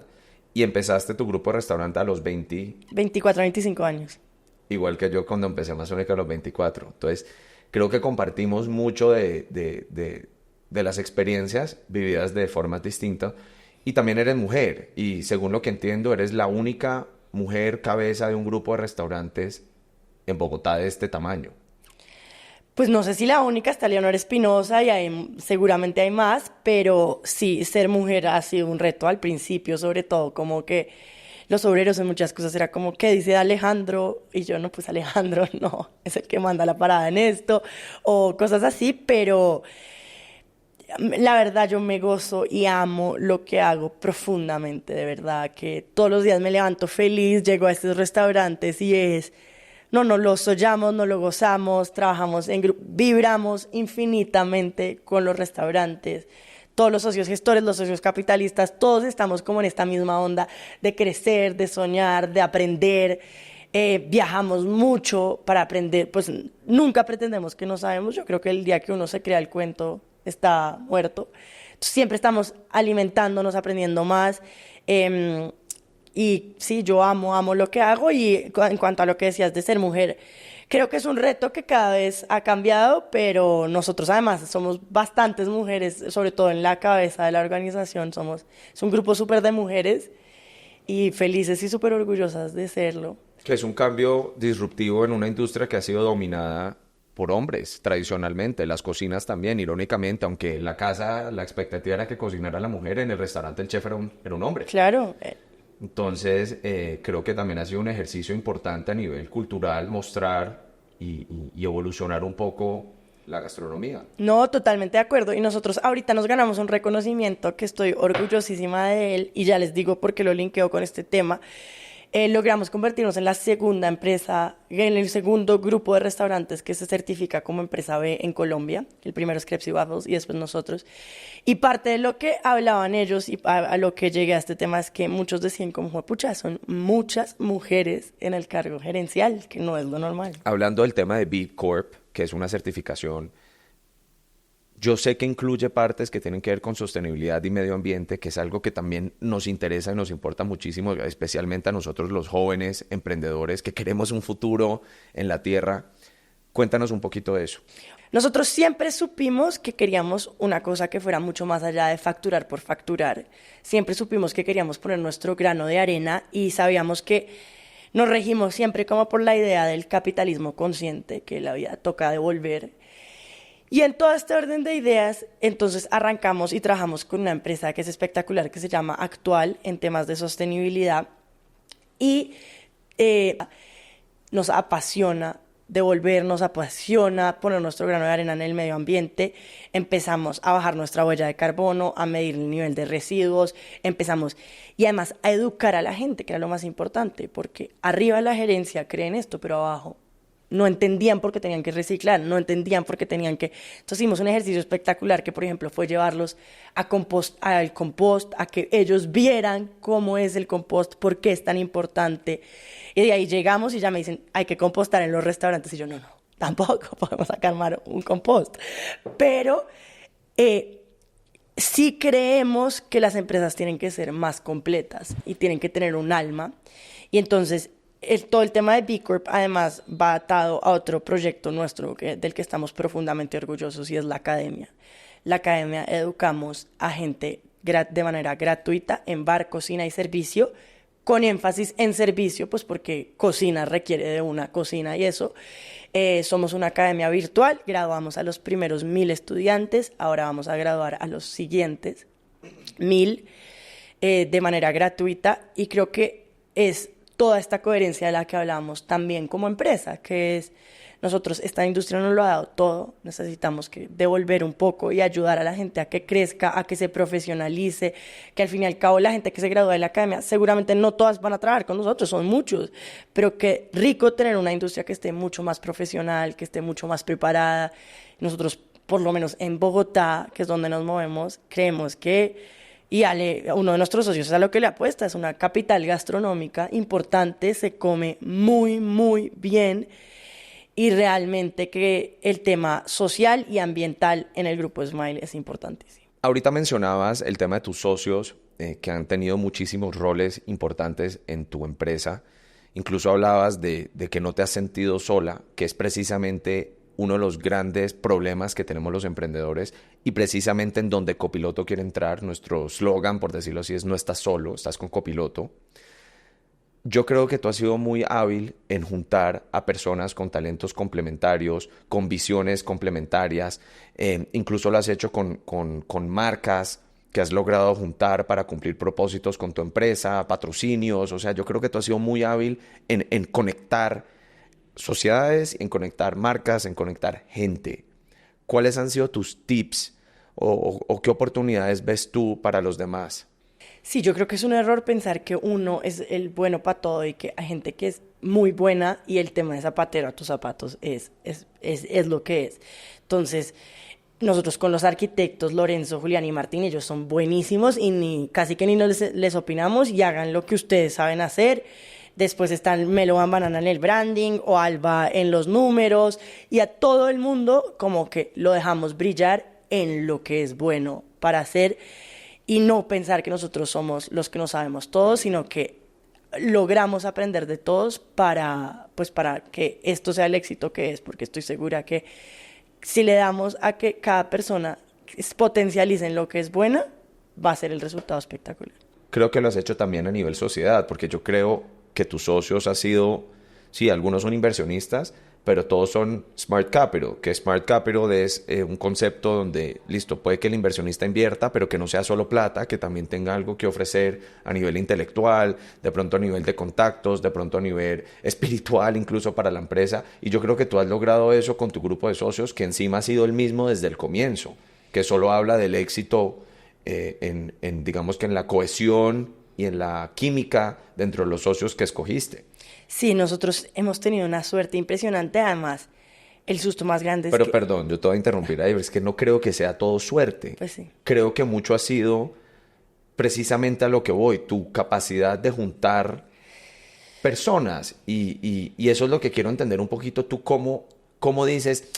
Y empezaste tu grupo de restaurante a los 20, 24, 25 años. igual que yo cuando empecé más o menos a los 24. Entonces, creo que compartimos mucho de las experiencias vividas de formas distintas. Y también eres mujer. Y según lo que entiendo, eres la única mujer cabeza de un grupo de restaurantes en Bogotá de este tamaño. Pues no sé si la única está Leonor Espinosa y seguramente hay más, pero sí, ser mujer ha sido un reto al principio, sobre todo como que los obreros en muchas cosas era como, ¿qué dice Alejandro? Y yo no, pues Alejandro no, es el que manda la parada en esto, o cosas así, pero la verdad yo me gozo y amo lo que hago profundamente, de verdad, que todos los días me levanto feliz, llego a estos restaurantes y es no nos lo soñamos, no lo gozamos, trabajamos en grupo, vibramos infinitamente con los restaurantes. Todos los socios gestores, los socios capitalistas, todos estamos como en esta misma onda de crecer, de soñar, de aprender. Viajamos mucho para aprender, pues nunca pretendemos que no sabemos. Yo creo que el día que uno se crea el cuento está muerto. Entonces, siempre estamos alimentándonos, aprendiendo más. Y sí, yo amo lo que hago y en cuanto a lo que decías de ser mujer, creo que es un reto que cada vez ha cambiado, pero nosotros además somos bastantes mujeres, sobre todo en la cabeza de la organización, es un grupo súper de mujeres y felices y súper orgullosas de serlo. Que es un cambio disruptivo en una industria que ha sido dominada por hombres tradicionalmente, las cocinas también, irónicamente, aunque en la casa la expectativa era que cocinara la mujer, en el restaurante el chef era un hombre. Claro. Entonces, creo que también ha sido un ejercicio importante a nivel cultural mostrar y evolucionar un poco la gastronomía. No, totalmente de acuerdo. Y nosotros ahorita nos ganamos un reconocimiento que estoy orgullosísima de él y ya les digo por qué lo linkeo con este tema. Logramos convertirnos en la segunda empresa, en el segundo grupo de restaurantes que se certifica como empresa B en Colombia. El primero es Crepes y Waffles y después nosotros. Y parte de lo que hablaban ellos y a lo que llegué a este tema es que muchos decían como, pucha, son muchas mujeres en el cargo gerencial, que no es lo normal. Hablando del tema de B Corp, que es una certificación, yo sé que incluye partes que tienen que ver con sostenibilidad y medio ambiente, que es algo que también nos interesa y nos importa muchísimo, especialmente a nosotros los jóvenes emprendedores que queremos un futuro en la tierra. Cuéntanos un poquito de eso. Nosotros siempre supimos que queríamos una cosa que fuera mucho más allá de facturar por facturar. Siempre supimos que queríamos poner nuestro grano de arena y sabíamos que nos regimos siempre como por la idea del capitalismo consciente, que la vida toca devolver. Y en todo este orden de ideas, entonces arrancamos y trabajamos con una empresa que es espectacular, que se llama Actual, en temas de sostenibilidad. Y nos apasiona devolver, nos apasiona poner nuestro grano de arena en el medio ambiente. Empezamos a bajar nuestra huella de carbono, a medir el nivel de residuos, empezamos y además a educar a la gente, que era lo más importante, porque arriba la gerencia cree en esto, pero abajo no entendían por qué tenían que reciclar, no entendían por qué tenían que... Entonces hicimos un ejercicio espectacular que, por ejemplo, fue llevarlos al compost, a que ellos vieran cómo es el compost, por qué es tan importante. Y de ahí llegamos y ya me dicen, hay que compostar en los restaurantes. Y yo, no, tampoco podemos armar un compost. Pero sí creemos que las empresas tienen que ser más completas y tienen que tener un alma. Y entonces todo el tema de B Corp además va atado a otro proyecto nuestro del que estamos profundamente orgullosos y es la academia. La academia educamos a gente de manera gratuita en bar, cocina y servicio, con énfasis en servicio, pues porque cocina requiere de una cocina y eso. Somos una academia virtual, graduamos a los primeros 1000 estudiantes, ahora vamos a graduar a los siguientes 1000 de manera gratuita y creo que es toda esta coherencia de la que hablamos también como empresa, que es nosotros, esta industria nos lo ha dado todo, necesitamos que devolver un poco y ayudar a la gente a que crezca, a que se profesionalice, que al fin y al cabo la gente que se gradúa de la academia, seguramente no todas van a trabajar con nosotros, son muchos, pero qué rico tener una industria que esté mucho más profesional, que esté mucho más preparada. Nosotros, por lo menos en Bogotá, que es donde nos movemos, creemos que, y Ale, uno de nuestros socios es a lo que le apuesta, es una capital gastronómica importante, se come muy, muy bien, y realmente que el tema social y ambiental en el grupo Smile es importantísimo. Ahorita mencionabas el tema de tus socios que han tenido muchísimos roles importantes en tu empresa. Incluso hablabas de que no te has sentido sola, que es precisamente uno de los grandes problemas que tenemos los emprendedores y precisamente en donde Copiloto quiere entrar. Nuestro slogan, por decirlo así, es no estás solo, estás con Copiloto. Yo creo que tú has sido muy hábil en juntar a personas con talentos complementarios, con visiones complementarias. Incluso lo has hecho con marcas que has logrado juntar para cumplir propósitos con tu empresa, patrocinios. O sea, yo creo que tú has sido muy hábil en conectar sociedades, en conectar marcas, en conectar gente. ¿Cuáles han sido tus tips o qué oportunidades ves tú para los demás? Sí, yo creo que es un error pensar que uno es el bueno para todo y que hay gente que es muy buena y el tema de zapatero a tus zapatos es lo que es. Entonces, nosotros con los arquitectos, Lorenzo, Julián y Martín, ellos son buenísimos y casi que ni les opinamos y hagan lo que ustedes saben hacer. Después están Melo Van Banana en el branding o Alba en los números y a todo el mundo como que lo dejamos brillar en lo que es bueno para hacer. Y no pensar que nosotros somos los que no sabemos todo, sino que logramos aprender de todos para que esto sea el éxito que es, porque estoy segura que si le damos a que cada persona potencialice en lo que es buena, va a ser el resultado espectacular. Creo que lo has hecho también a nivel sociedad, porque yo creo que tus socios han sido, sí, algunos son inversionistas, pero todos son Smart Capital, que Smart Capital es un concepto donde, listo, puede que el inversionista invierta, pero que no sea solo plata, que también tenga algo que ofrecer a nivel intelectual, de pronto a nivel de contactos, de pronto a nivel espiritual incluso para la empresa. Y yo creo que tú has logrado eso con tu grupo de socios, que encima ha sido el mismo desde el comienzo, que solo habla del éxito digamos que en la cohesión y en la química dentro de los socios que escogiste. Sí, nosotros hemos tenido una suerte impresionante. Además, el susto más grande es Pero que... perdón, yo te voy a interrumpir ahí, es que no creo que sea todo suerte. Pues sí. Creo que mucho ha sido precisamente a lo que voy, tu capacidad de juntar personas. Y eso es lo que quiero entender un poquito. Tú cómo dices,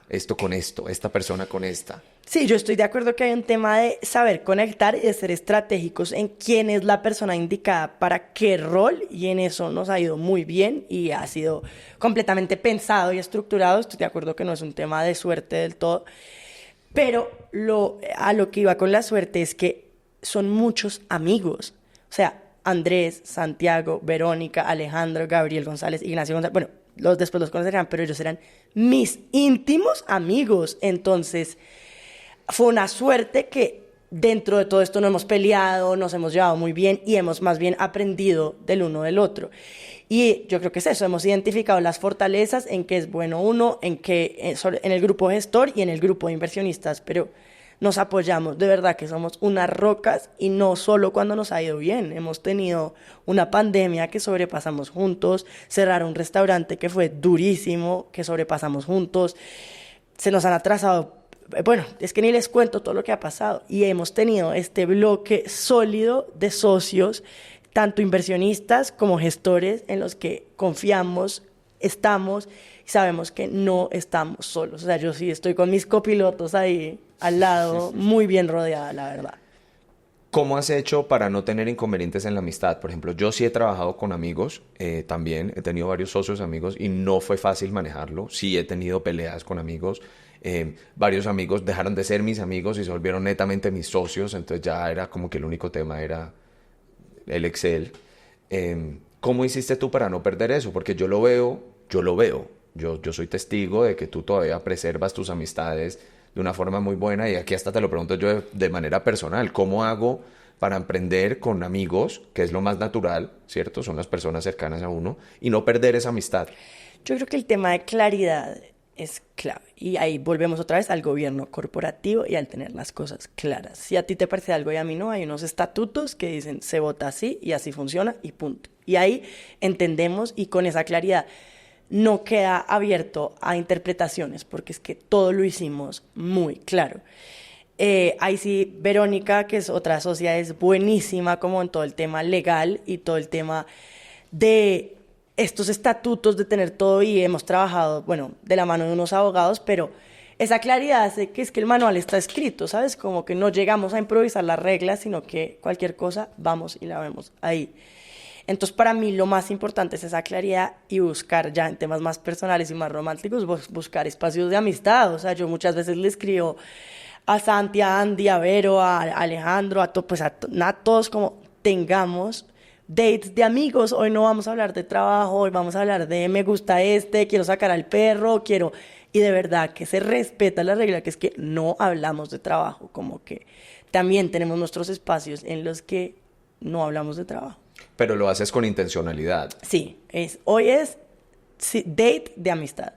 esto con esto, esta persona con esta. Sí, yo estoy de acuerdo que hay un tema de saber conectar y de ser estratégicos en quién es la persona indicada para qué rol, y en eso nos ha ido muy bien y ha sido completamente pensado y estructurado. Estoy de acuerdo que no es un tema de suerte del todo, pero a lo que iba con la suerte es que son muchos amigos. O sea, Andrés, Santiago, Verónica, Alejandro, Gabriel González, Ignacio González, bueno, después los conocerán, pero ellos eran mis íntimos amigos. Entonces fue una suerte que dentro de todo esto no hemos peleado, nos hemos llevado muy bien y hemos más bien aprendido del uno del otro. Y yo creo que es eso, hemos identificado las fortalezas, en qué es bueno uno, en el grupo gestor y en el grupo de inversionistas, pero nos apoyamos, de verdad que somos unas rocas y no solo cuando nos ha ido bien. Hemos tenido una pandemia que sobrepasamos juntos, cerrar un restaurante que fue durísimo, que sobrepasamos juntos, se nos han atrasado. Bueno, es que ni les cuento todo lo que ha pasado y hemos tenido este bloque sólido de socios, tanto inversionistas como gestores, en los que confiamos, estamos y sabemos que no estamos solos. O sea, yo sí estoy con mis copilotos ahí al lado, muy bien rodeada, la verdad. ¿Cómo has hecho para no tener inconvenientes en la amistad? Por ejemplo, yo sí he trabajado con amigos, también he tenido varios socios amigos y no fue fácil manejarlo. Sí he tenido peleas con amigos. Varios amigos dejaron de ser mis amigos y se volvieron netamente mis socios, entonces ya era como que el único tema era el Excel. ¿Cómo hiciste tú para no perder eso? Porque yo lo veo, yo soy testigo de que tú todavía preservas tus amistades de una forma muy buena y aquí hasta te lo pregunto yo de manera personal, ¿cómo hago para emprender con amigos, que es lo más natural, ¿cierto? Son las personas cercanas a uno, y no perder esa amistad? Yo creo que el tema de claridad es clave. Y ahí volvemos otra vez al gobierno corporativo y al tener las cosas claras. Si a ti te parece algo y a mí no, hay unos estatutos que dicen se vota así y así funciona y punto. Y ahí entendemos y con esa claridad no queda abierto a interpretaciones porque es que todo lo hicimos muy claro. Ahí sí, Verónica, que es otra socia, es buenísima como en todo el tema legal y todo el tema de estos estatutos de tener todo y hemos trabajado, bueno, de la mano de unos abogados, pero esa claridad hace que es que el manual está escrito, ¿sabes? Como que no llegamos a improvisar las reglas, sino que cualquier cosa vamos y la vemos ahí. Entonces, para mí lo más importante es esa claridad y buscar ya en temas más personales y más románticos, buscar espacios de amistad. O sea, yo muchas veces le escribo a Santi, a Andy, a Vero, a Alejandro, a todos como tengamos dates de amigos. Hoy no vamos a hablar de trabajo, hoy vamos a hablar de me gusta quiero sacar al perro, quiero... Y de verdad que se respeta la regla, que es que no hablamos de trabajo, como que también tenemos nuestros espacios en los que no hablamos de trabajo. Pero lo haces con intencionalidad. Sí, hoy es date de amistad.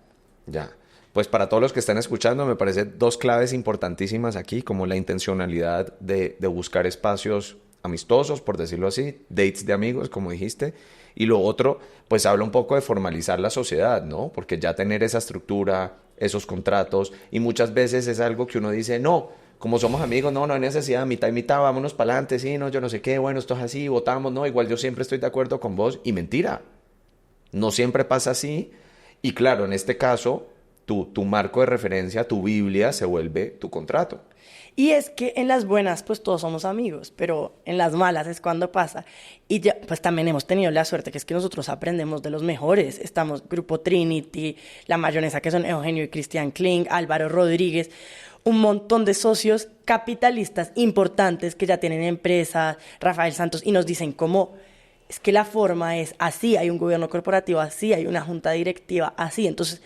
Ya. Pues para todos los que están escuchando, me parece dos claves importantísimas aquí, como la intencionalidad de buscar espacios amistosos, por decirlo así, dates de amigos, como dijiste, y lo otro, pues habla un poco de formalizar la sociedad, ¿no? Porque ya tener esa estructura, esos contratos, y muchas veces es algo que uno dice, no, como somos amigos, no hay necesidad, mitad y mitad, vámonos para adelante, sí, no, yo no sé qué, bueno, esto es así, votamos, no, igual yo siempre estoy de acuerdo con vos, y mentira, no siempre pasa así, y claro, en este caso, tu marco de referencia, tu Biblia, se vuelve tu contrato. Y es que en las buenas, pues todos somos amigos, pero en las malas es cuando pasa. Y ya, pues también hemos tenido la suerte que es que nosotros aprendemos de los mejores. Estamos Grupo Trinity, La Mayonesa, que son Eugenio y Cristian Kling, Álvaro Rodríguez, un montón de socios capitalistas importantes que ya tienen empresas, Rafael Santos, y nos dicen cómo es que la forma es así, hay un gobierno corporativo así, hay una junta directiva así. Entonces,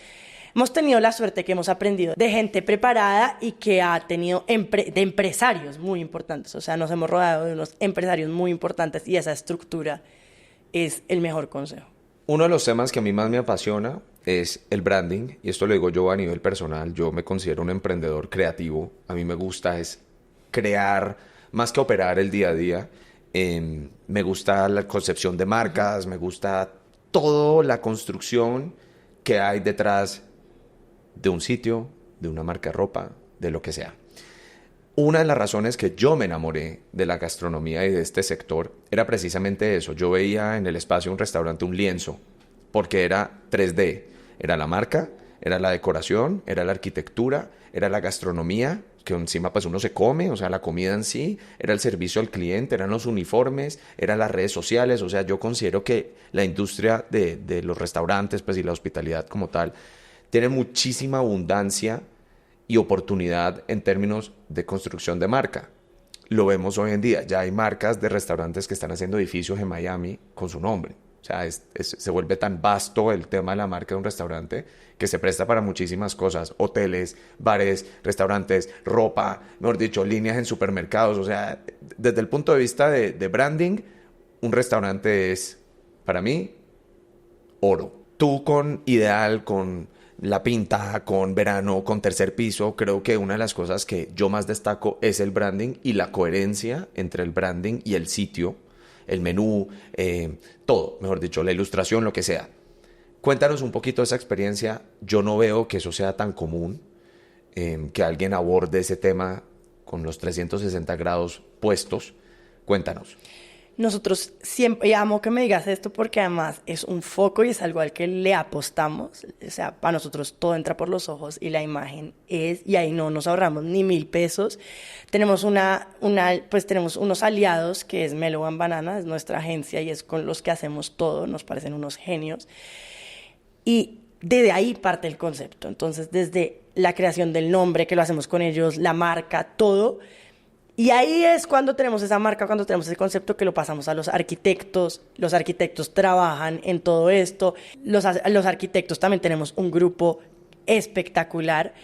hemos tenido la suerte que hemos aprendido de gente preparada y que ha tenido de empresarios muy importantes. O sea, nos hemos rodeado de unos empresarios muy importantes y esa estructura es el mejor consejo. Uno de los temas que a mí más me apasiona es el branding, y esto lo digo yo a nivel personal. Yo me considero un emprendedor creativo. A mí me gusta es crear más que operar el día a día. Me gusta la concepción de marcas, me gusta toda la construcción que hay detrás de un sitio, de una marca de ropa, de lo que sea. Una de las razones que yo me enamoré de la gastronomía y de este sector era precisamente eso. Yo veía en el espacio un restaurante, un lienzo, porque era 3D. Era la marca, era la decoración, era la arquitectura, era la gastronomía, que encima pues uno se come, o sea, la comida en sí, era el servicio al cliente, eran los uniformes, eran las redes sociales. O sea, yo considero que la industria de los restaurantes pues, y la hospitalidad como tal tiene muchísima abundancia y oportunidad en términos de construcción de marca. Lo vemos hoy en día. Ya hay marcas de restaurantes que están haciendo edificios en Miami con su nombre. O sea, se vuelve tan vasto el tema de la marca de un restaurante que se presta para muchísimas cosas. Hoteles, bares, restaurantes, ropa, mejor dicho, líneas en supermercados. O sea, desde el punto de vista de branding, un restaurante es, para mí, oro. Tú con Ideal, con La Pinta, con Verano, con Tercer Piso, creo que una de las cosas que yo más destaco es el branding y la coherencia entre el branding y el sitio, el menú, todo, mejor dicho, la ilustración, lo que sea. Cuéntanos un poquito de esa experiencia. Yo no veo que eso sea tan común, que alguien aborde ese tema con los 360 grados puestos. Cuéntanos. Nosotros siempre, y amo que me digas esto porque además es un foco y es algo al que le apostamos. O sea, para nosotros todo entra por los ojos y la imagen es, y ahí no nos ahorramos ni 1.000 pesos. Tenemos pues tenemos unos aliados que es Mellow and Banana, es nuestra agencia y es con los que hacemos todo, nos parecen unos genios. Y desde ahí parte el concepto. Entonces, desde la creación del nombre, que lo hacemos con ellos, la marca, todo. Y ahí es cuando tenemos esa marca, cuando tenemos ese concepto que lo pasamos a los arquitectos. Los arquitectos trabajan en todo esto. Los arquitectos también tenemos un grupo espectacular.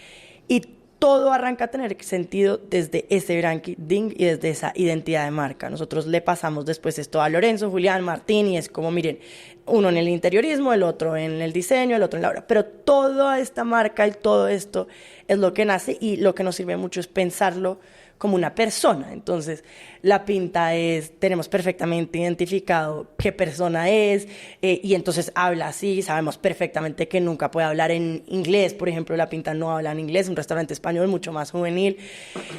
Y todo arranca a tener sentido desde ese branding y desde esa identidad de marca. Nosotros le pasamos después esto a Lorenzo, Julián, Martín, y es como, miren, uno en el interiorismo, el otro en el diseño, el otro en la obra. Pero toda esta marca y todo esto es lo que nace y lo que nos sirve mucho es pensarlo como una persona. Entonces, la pinta tenemos perfectamente identificado qué persona es, y entonces habla así, sabemos perfectamente que nunca puede hablar en inglés. Por ejemplo, la pinta no habla en inglés, un restaurante español mucho más juvenil.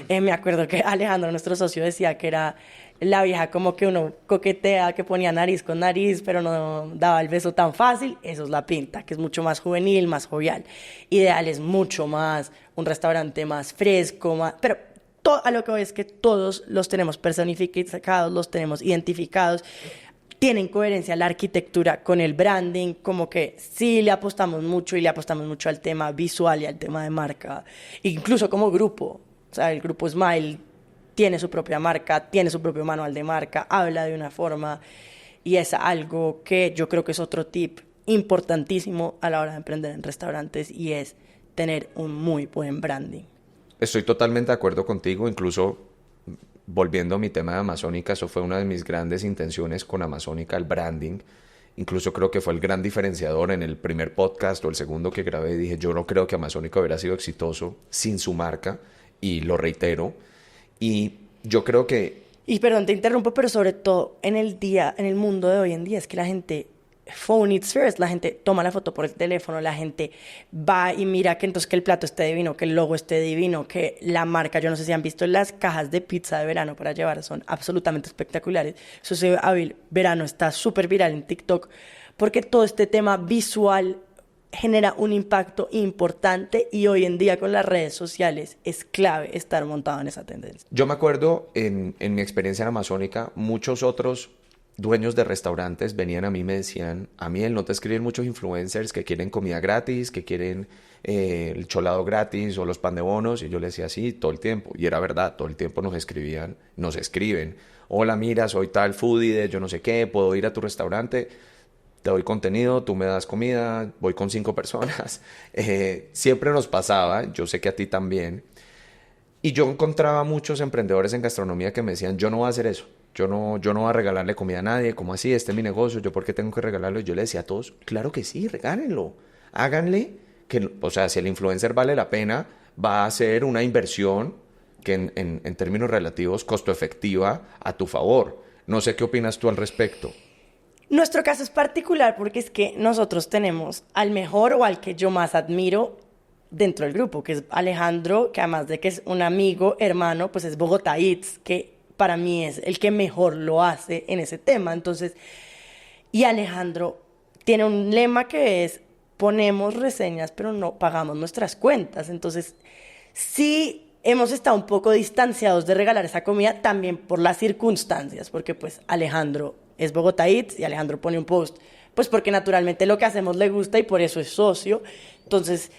Me acuerdo que Alejandro, nuestro socio, decía que era la vieja como que uno coquetea, que ponía nariz con nariz, pero no daba el beso tan fácil. Eso es la pinta, que es mucho más juvenil, más jovial. Ideal es mucho más, un restaurante más fresco, más, pero a lo que voy es que todos los tenemos personificados, los tenemos identificados, tienen coherencia la arquitectura con el branding, como que sí le apostamos mucho y le apostamos mucho al tema visual y al tema de marca, incluso como grupo. O sea, el grupo Smile tiene su propia marca, tiene su propio manual de marca, habla de una forma y es algo que yo creo que es otro tip importantísimo a la hora de emprender en restaurantes y es tener un muy buen branding. Estoy totalmente de acuerdo contigo, incluso volviendo a mi tema de Amazónica, eso fue una de mis grandes intenciones con Amazónica, el branding. Incluso creo que fue el gran diferenciador en el primer podcast o el segundo que grabé. Dije, yo no creo que Amazónica hubiera sido exitoso sin su marca, y lo reitero. Y yo creo que... Y perdón, te interrumpo, pero sobre todo en el mundo de hoy en día es que la gente... phone it first, la gente toma la foto por el teléfono, la gente va y mira que entonces que el plato esté divino, que el logo esté divino, que la marca, yo no sé si han visto las cajas de pizza de verano para llevar, son absolutamente espectaculares. Eso se verano está súper viral en TikTok porque todo este tema visual genera un impacto importante y hoy en día con las redes sociales es clave estar montado en esa tendencia. Yo me acuerdo en mi experiencia en Amazónica, muchos otros dueños de restaurantes venían a mí y me decían, a mí no te escriben muchos influencers que quieren comida gratis, que quieren el cholado gratis o los pan de bonos, y yo les decía sí todo el tiempo, y era verdad, todo el tiempo nos escriben, hola, mira, soy tal foodie de yo no sé qué, puedo ir a tu restaurante, te doy contenido, tú me das comida, voy con 5 personas. Siempre nos pasaba, yo sé que a ti también, y yo encontraba muchos emprendedores en gastronomía que me decían, yo no voy a hacer eso. Yo no voy a regalarle comida a nadie, ¿cómo así? Este es mi negocio, ¿yo por qué tengo que regalarlo? Y yo le decía a todos, claro que sí, regálenlo, háganle, o sea, si el influencer vale la pena, va a ser una inversión que en términos relativos, costo efectiva a tu favor. No sé qué opinas tú al respecto. Nuestro caso es particular porque es que nosotros tenemos al mejor o al que yo más admiro dentro del grupo, que es Alejandro, que además de que es un amigo, hermano, pues es Bogotá Eats, que para mí es el que mejor lo hace en ese tema. Entonces, y Alejandro tiene un lema que es, ponemos reseñas, pero no pagamos nuestras cuentas. Entonces, sí hemos estado un poco distanciados de regalar esa comida también por las circunstancias, porque pues Alejandro es Bogotá Eats y Alejandro pone un post, pues porque naturalmente lo que hacemos le gusta y por eso es socio. Entonces,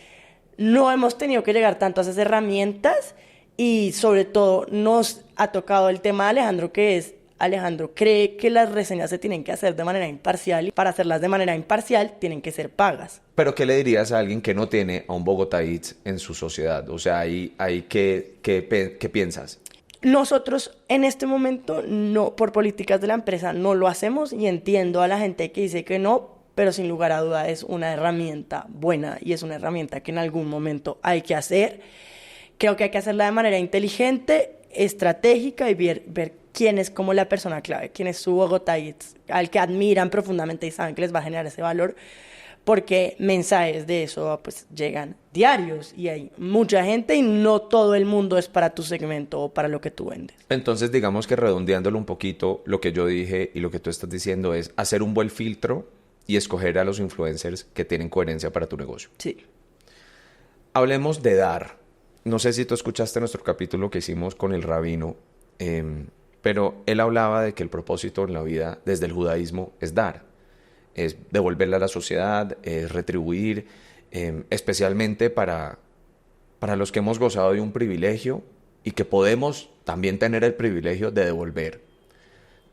no hemos tenido que llegar tanto a esas herramientas. Y sobre todo nos ha tocado el tema de Alejandro, que es, Alejandro cree que las reseñas se tienen que hacer de manera imparcial y para hacerlas de manera imparcial tienen que ser pagas. Pero ¿qué le dirías a alguien que no tiene a un Bogotá Eats en su sociedad? O sea, ¿qué piensas? Nosotros en este momento, no, por políticas de la empresa, no lo hacemos y entiendo a la gente que dice que no, pero sin lugar a duda es una herramienta buena y es una herramienta que en algún momento hay que hacer. Creo que hay que hacerla de manera inteligente, estratégica y ver quién es como la persona clave, quién es su Bogotá Eats, al que admiran profundamente y saben que les va a generar ese valor, porque mensajes de eso pues llegan diarios y hay mucha gente y no todo el mundo es para tu segmento o para lo que tú vendes. Entonces, digamos que redondeándolo un poquito, lo que yo dije y lo que tú estás diciendo es hacer un buen filtro y escoger a los influencers que tienen coherencia para tu negocio. Sí. Hablemos de dar. No sé si tú escuchaste nuestro capítulo que hicimos con el rabino, pero él hablaba de que el propósito en la vida desde el judaísmo es dar, es devolverle a la sociedad, es retribuir, especialmente para los que hemos gozado de un privilegio y que podemos también tener el privilegio de devolver.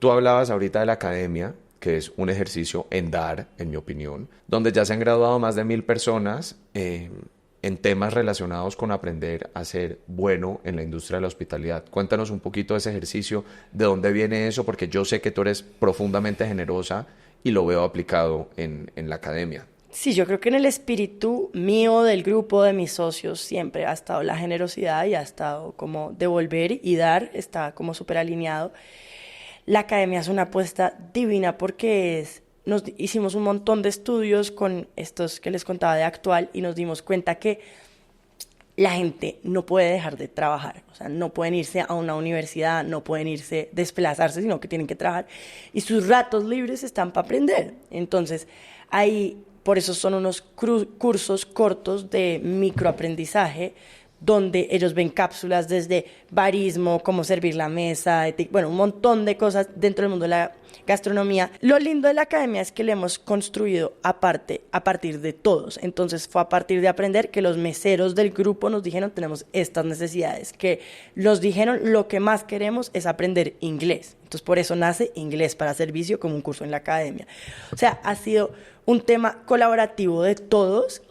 Tú hablabas ahorita de la academia, que es un ejercicio en dar, en mi opinión, donde ya se han graduado más de 1,000 personas en temas relacionados con aprender a ser bueno en la industria de la hospitalidad. Cuéntanos un poquito de ese ejercicio, de dónde viene eso, porque yo sé que tú eres profundamente generosa y lo veo aplicado en la academia. Sí, yo creo que en el espíritu mío, del grupo, de mis socios, siempre ha estado la generosidad y ha estado como devolver y dar, está como súper alineado. La academia es una apuesta divina porque nos hicimos un montón de estudios con estos que les contaba de Actual y nos dimos cuenta que la gente no puede dejar de trabajar, o sea, no pueden irse a una universidad, no pueden irse, desplazarse, sino que tienen que trabajar y sus ratos libres están para aprender. Entonces, ahí, por eso son unos cursos cortos de microaprendizaje donde ellos ven cápsulas desde barismo, cómo servir la mesa, bueno, un montón de cosas dentro del mundo de la gastronomía. Lo lindo de la academia es que le hemos construido aparte, a partir de todos. Entonces fue a partir de aprender que los meseros del grupo nos dijeron tenemos estas necesidades, que nos dijeron lo que más queremos es aprender inglés. Entonces por eso nace Inglés para Servicio como un curso en la academia. O sea, ha sido un tema colaborativo de todos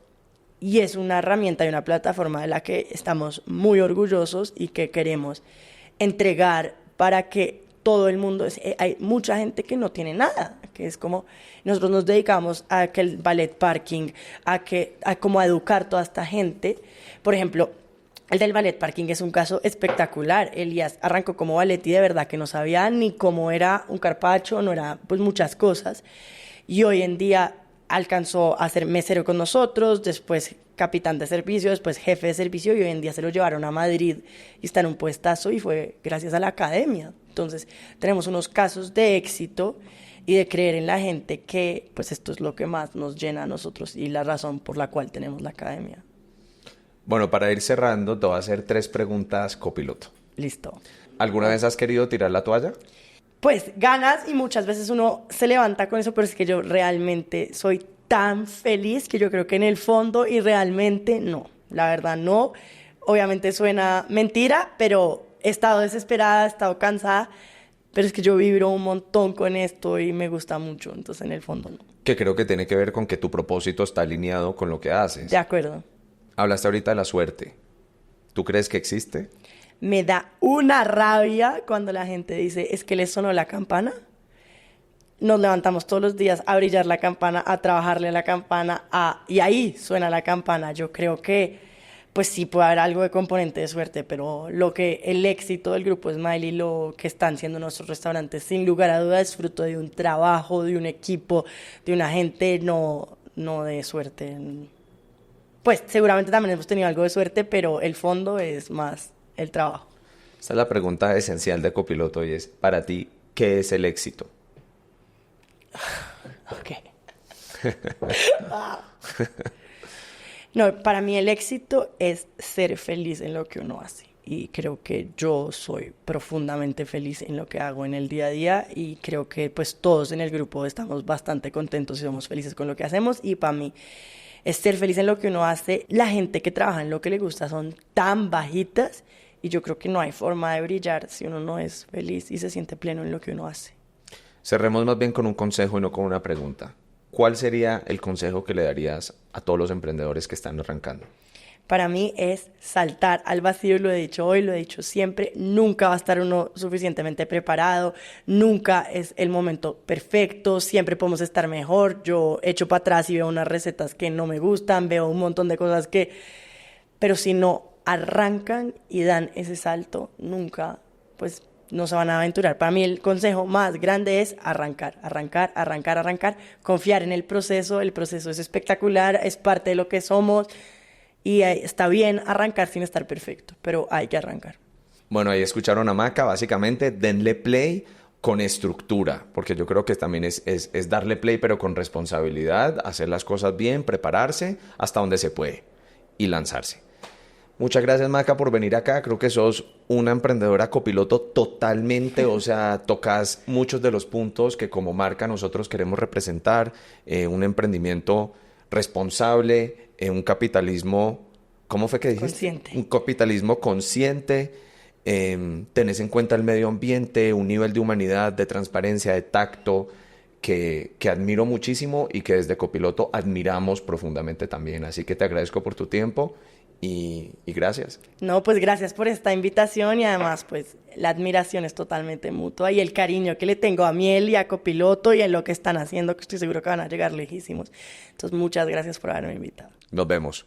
y es una herramienta y una plataforma de la que estamos muy orgullosos y que queremos entregar para que todo el mundo, hay mucha gente que no tiene nada, que es como, nosotros nos dedicamos a que el ballet parking, a como a educar toda esta gente. Por ejemplo, el del ballet parking es un caso espectacular. Elías arrancó como ballet y de verdad que no sabía ni cómo era un carpaccio, no era pues muchas cosas. Y hoy en día alcanzó a ser mesero con nosotros, después capitán de servicio, después jefe de servicio y hoy en día se lo llevaron a Madrid y está en un puestazo y fue gracias a la academia. Entonces tenemos unos casos de éxito y de creer en la gente que pues esto es lo que más nos llena a nosotros y la razón por la cual tenemos la academia. Bueno, para ir cerrando, te voy a hacer 3 preguntas copiloto. Listo. ¿Alguna vez has querido tirar la toalla? Pues ganas y muchas veces uno se levanta con eso, pero es que yo realmente soy tan feliz que yo creo que en el fondo y realmente no, la verdad no. Obviamente suena mentira, pero he estado desesperada, he estado cansada, pero es que yo vibro un montón con esto y me gusta mucho, entonces en el fondo no. Que creo que tiene que ver con que tu propósito está alineado con lo que haces. De acuerdo. Hablaste ahorita de la suerte. ¿Tú crees que existe? Me da una rabia cuando la gente dice, es que le sonó la campana. Nos levantamos todos los días a brillar la campana, a trabajarle a la campana, y ahí suena la campana. Yo creo que, pues sí puede haber algo de componente de suerte, pero el éxito del grupo Smiley, lo que están siendo nuestros restaurantes, sin lugar a dudas, es fruto de un trabajo, de un equipo, de una gente, no de suerte. Pues seguramente también hemos tenido algo de suerte, pero el fondo es más el trabajo. Esta es la pregunta esencial de Copiloto y es, para ti, ¿qué es el éxito? Ok. No, para mí el éxito es ser feliz en lo que uno hace. Y creo que yo soy profundamente feliz en lo que hago en el día a día y creo que pues todos en el grupo estamos bastante contentos y somos felices con lo que hacemos y para mí es ser feliz en lo que uno hace. La gente que trabaja en lo que le gusta son tan bajitas y yo creo que no hay forma de brillar si uno no es feliz y se siente pleno en lo que uno hace. Cerremos más bien con un consejo y no con una pregunta. ¿Cuál sería el consejo que le darías a todos los emprendedores que están arrancando? Para mí es saltar al vacío, lo he dicho hoy, lo he dicho siempre, nunca va a estar uno suficientemente preparado, nunca es el momento perfecto, siempre podemos estar mejor. Yo echo para atrás y veo unas recetas que no me gustan, veo un montón de cosas pero si no arrancan y dan ese salto, nunca, pues no se van a aventurar. Para mí el consejo más grande es arrancar, arrancar, arrancar, arrancar, confiar en el proceso es espectacular, es parte de lo que somos y está bien arrancar sin estar perfecto, pero hay que arrancar. Bueno, ahí escucharon a Maca, básicamente denle play con estructura, porque yo creo que también es darle play pero con responsabilidad, hacer las cosas bien, prepararse hasta donde se puede y lanzarse. Muchas gracias, Maca, por venir acá. Creo que sos una emprendedora copiloto totalmente, o sea, tocas muchos de los puntos que como marca nosotros queremos representar. Un emprendimiento responsable, un capitalismo, ¿cómo fue que dijiste? Consciente. Un capitalismo consciente. Tenés en cuenta el medio ambiente, un nivel de humanidad, de transparencia, de tacto, que admiro muchísimo y que desde Copiloto admiramos profundamente también. Así que te agradezco por tu tiempo. Y gracias. No, pues gracias por esta invitación y además pues la admiración es totalmente mutua y el cariño que le tengo a Miel y a Copiloto y en lo que están haciendo, que estoy seguro que van a llegar lejísimos. Entonces muchas gracias por haberme invitado. Nos vemos.